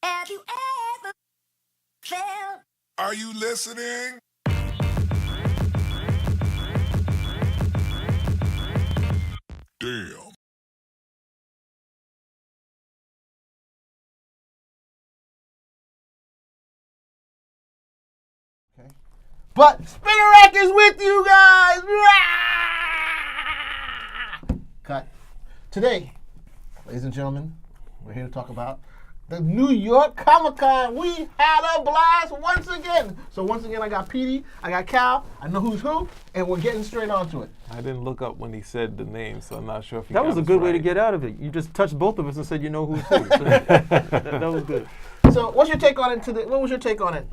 Have you ever felt? Are you listening? Damn. Okay. But Spinner Rack is with you guys. Cut. Today, ladies and gentlemen, we're here to talk about the New York Comic Con. We had a blast once again. So once again, I got Petey, I got Cal, I know who's who, and we're getting straight onto it. I didn't look up when he said the name, so I'm not sure if he That got was a us good way to right. get out of it. You just touched both of us and said you know who's who. So that was good. So what's your take on it? What was your take on it?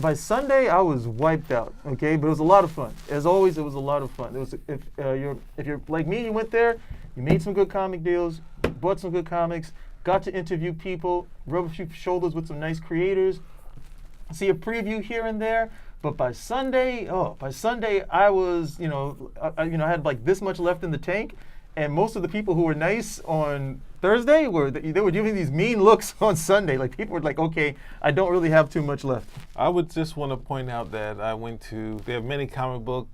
By Sunday I was wiped out. Okay, but it was a lot of fun. As always, it was a lot of fun. It was if you're like me, you went there, you made some good comic deals, bought some good comics, got to interview people, rub a few shoulders with some nice creators, see a preview here and there. But by Sunday, I was, I had like this much left in the tank, and most of the people who were nice on Thursday they were giving these mean looks on Sunday. Like people were like, okay, I don't really have too much left. I would just want to point out that they have many comic book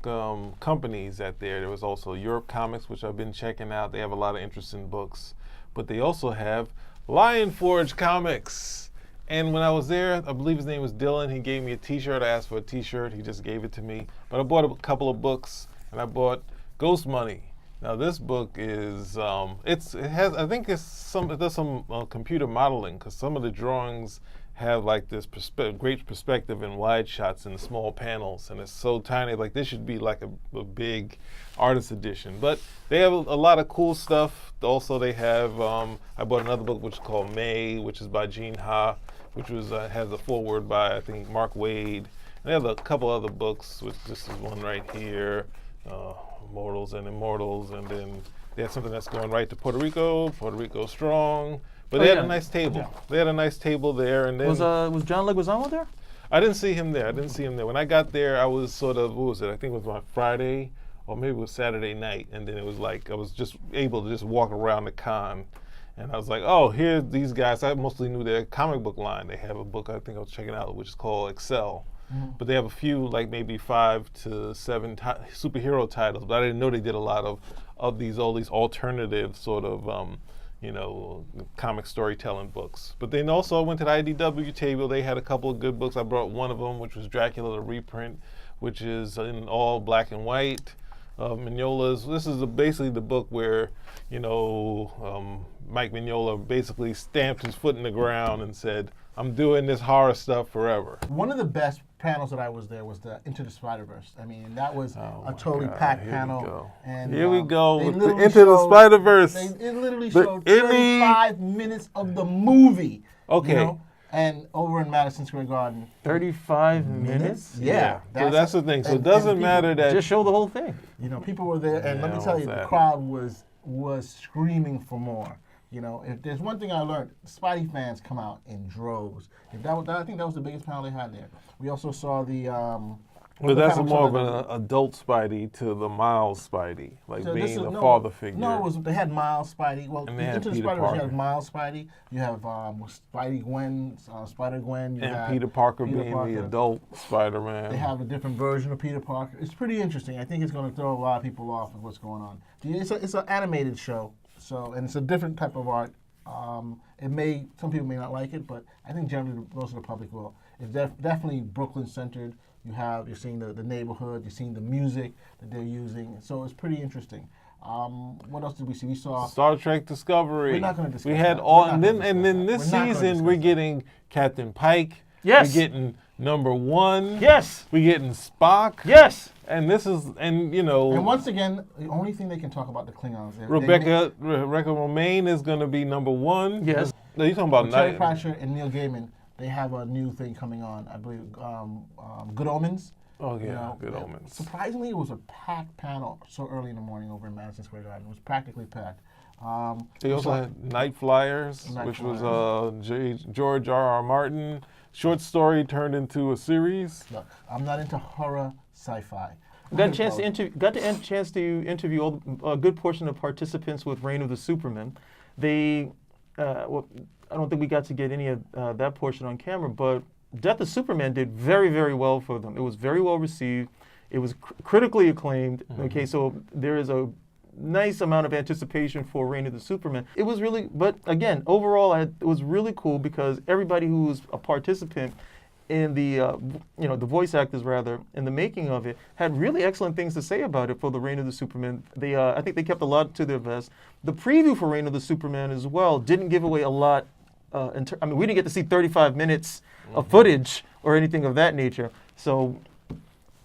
companies out there. There was also Europe Comics, which I've been checking out. They have a lot of interesting books. But they also have Lion Forge Comics. And when I was there, I believe his name was Dylan. He gave me a T-shirt. I asked for a T-shirt. He just gave it to me. But I bought a couple of books, and I bought Ghost Money. Now this book is it does some computer modeling, because some of the drawings have like this great perspective and wide shots in the small panels, and it's so tiny. Like this should be like a big artist edition. But they have a lot of cool stuff. Also, they have I bought another book which is called May, which is by Gene Ha, which was has a foreword by I think Mark Wade. And they have a couple other books, which this is one right here. Mortals and Immortals, and then they had something that's going right to Puerto Rico Strong. But they had a nice table. Yeah. They had a nice table there, and then Was John Leguizamo there? I didn't see him there. When I got there, I was sort of, what was it? I think it was my Friday, or maybe it was Saturday night, and then it was like I was just able to just walk around the con, and I was like, oh, here these guys. I mostly knew their comic book line. They have a book I think I was checking out, which is called Excel. But they have a few, like maybe 5 to 7 superhero titles. But I didn't know they did a lot of all these alternative sort of, comic storytelling books. But then also I went to the IDW table. They had a couple of good books. I brought one of them, which was Dracula the reprint, which is in all black and white. Mignola's. This is basically the book where, Mike Mignola basically stamped his foot in the ground and said, I'm doing this horror stuff forever. One of the best panels that I was there was the Into the Spider-Verse. I mean, that was a totally packed panel. And here we go with the Into showed, the Spider-Verse. It literally showed 35 minutes of the movie. Okay. And over in Madison Square Garden. 35 minutes? Yeah. So that's the thing. So it doesn't matter that. Just show the whole thing. People were there, and let me tell you, the crowd was screaming for more. If there's one thing I learned, Spidey fans come out in droves. I think that was the biggest panel they had there. We also saw the. But that's more of an adult Spidey to the Miles Spidey, like so being the father figure. No, they had Miles Spidey. Well, Into the Spider-Verse, you have Miles Spidey. You have Spidey-Gwen, Spider-Gwen. Peter Parker being the adult Spider-Man. They have a different version of Peter Parker. It's pretty interesting. I think it's going to throw a lot of people off of what's going on. It's an animated show. And it's a different type of art. Some people may not like it, but I think generally most of the public will. It's definitely Brooklyn centered. You're seeing the neighborhood, you're seeing the music that they're using. So it's pretty interesting. What else did we see? We saw Star Trek Discovery. We're not going to discuss. We had that. all, and then this season we're getting Captain Pike. Yes. We're getting number 1. Yes. We're getting Spock. Yes. And And once again, the only thing they can talk about the Klingons. Rebecca Romaine is going to be number 1. Yes. No, you're talking about Terry Pratchett and Neil Gaiman. They have a new thing coming on. I believe Good Omens. Oh yeah, Good Omens. Surprisingly, it was a packed panel so early in the morning over in Madison Square Garden. It was practically packed. They also had Night Flyers, which was George R.R. Martin short story turned into a series. Look, I'm not into horror sci-fi. Got a chance to interview a good portion of participants with Reign of the Supermen. I don't think we got to get any of that portion on camera, but Death of Superman did very, very well for them. It was very well received. It was critically acclaimed. Okay, so there is a nice amount of anticipation for Reign of the Superman. It was really, but again, overall, it was really cool because everybody who was a participant in the, the voice actors rather, in the making of it, had really excellent things to say about it for the Reign of the Superman. They, I think they kept a lot to their vest. The preview for Reign of the Superman as well didn't give away a lot. I mean, we didn't get to see 35 minutes of footage or anything of that nature. So,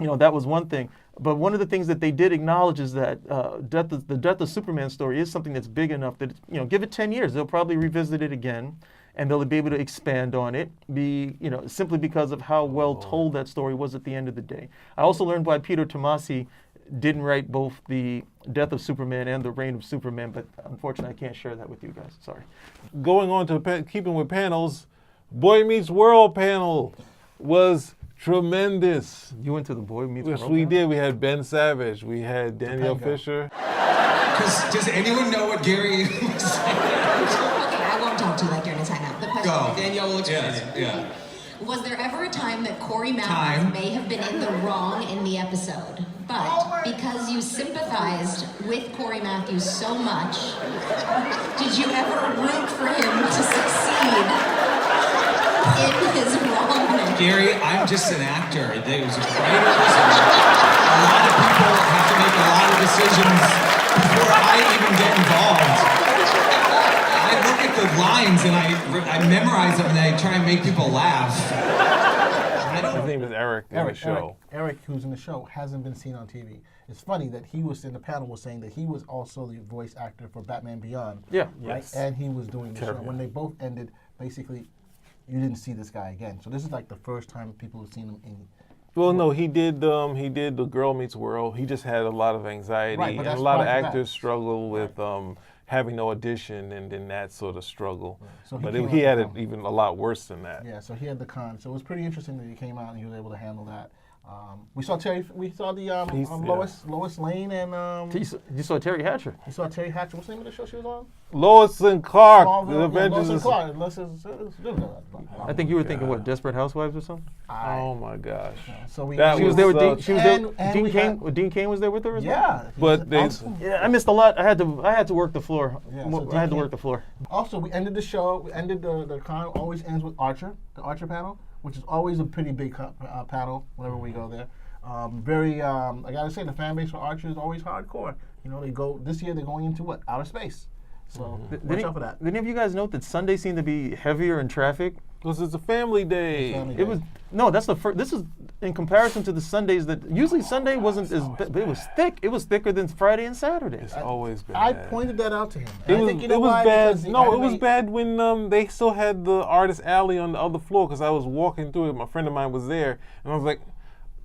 that was one thing. But one of the things that they did acknowledge is that the Death of Superman story is something that's big enough that, give it 10 years, they'll probably revisit it again, and they'll be able to expand on it, simply because of how well told that story was at the end of the day. I also learned why Peter Tomasi didn't write both the Death of Superman and the Reign of Superman, but unfortunately I can't share that with you guys. Sorry. Going on to keeping with panels, Boy Meets World panel was tremendous. You went to the Boy Meets Yes, World we panel? did. We had Ben Savage. We had Danielle Topanga. Fisher. Does anyone know what Gary looks like? Okay, I won't talk to you like you're in a timeout. The question Go. is, Danielle will explain it. Yeah. was there ever a time that Corey Time. Matthews may have been in the wrong in the episode, but because you sympathized with Corey Matthews so much, did you ever root for him to succeed in his wrongness? Gary, I'm just an actor. There's writers. A lot of people have to make a lot of decisions before I even get involved. I look at the lines and I memorize them and I try and make people laugh. His name is Eric in the show. Eric, who's in the show, hasn't been seen on TV. It's funny that he was in the panel was saying that he was also the voice actor for Batman Beyond. Yeah. Right? Yes. And he was doing the show. Terrible. When they both ended, basically, you didn't see this guy again. So this is like the first time people have seen him in. Well, no, he did the Girl Meets World. He just had a lot of anxiety, Right, but and that's a lot of prior to that. actors struggle with having no audition and then that sort of struggle. So he but came he out had with it them. even a lot worse than that. Yeah, so he had the con. So it was pretty interesting that he came out and he was able to handle that. We saw the Lois Lane and You saw Terry Hatcher. you saw Terry Hatcher. What's the name of the show she was on? Lois and Clark, Smallville, The yeah, Avengers. Lois and is- Clark. I think you were thinking, what, Desperate Housewives or something? Oh my gosh. So we That She was there with was, Dean. She was there. and Dean we Cain. had- Dean Cain was there with her as well. Yeah, But he's they- awesome. Yeah, I missed a lot. I had to work the floor. Yeah, I so had to Dean work the floor. Also, we ended the show. We ended the con. Always ends with Archer, the Archer panel, which is always a pretty big panel whenever we go there. I gotta say, the fan base for Archer is always hardcore. They go this year. They're going into what? Outer space. So watch out for that. Did any of you guys note that Sunday seemed to be heavier in traffic? Because it's a family day. Family It day. was no. That's the first. This is in comparison to the Sundays that usually Sunday wasn't as. But it was thick. It was thicker than Friday and Saturday. It's always been I bad. pointed that out to him. It And I was, think it was why? bad. Because the No, it was anime- bad when they still had the artist alley on the other floor because I was walking through it. My friend of mine was there, and I was like,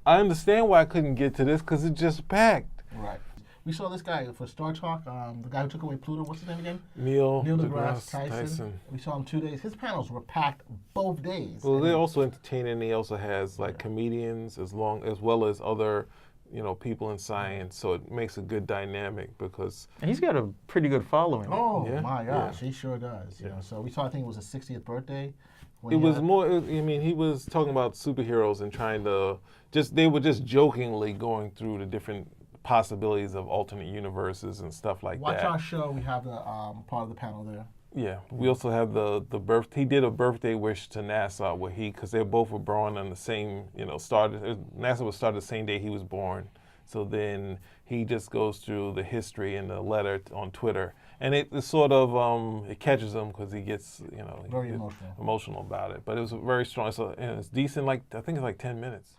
I understand why I couldn't get to this because it's just packed. Right. We saw this guy for Star Talk, the guy who took away Pluto. What's his name again? Neil deGrasse deGrasse Tyson. We saw him 2 days. His panels were packed both days. Well, And they're also entertaining. He also has like comedians as well as other, people in science. So it makes a good dynamic because And he's got a pretty good following. Oh Yeah, my yeah. gosh, he sure does. So we saw. I think it was his 60th birthday. when it he was had- more. He was talking about superheroes and trying to they were just jokingly going through the different possibilities of alternate universes and stuff like Watch that. our show. We have the part of the panel there. Yeah, we also have the birth. He did a birthday wish to NASA where because they both were born on the same, NASA was started the same day he was born. So then he just goes through the history and the letter on Twitter, and it sort of it catches him because he gets Very he gets emotional. emotional about it. But it was very strong. So it's decent. Like I think it's like 10 minutes.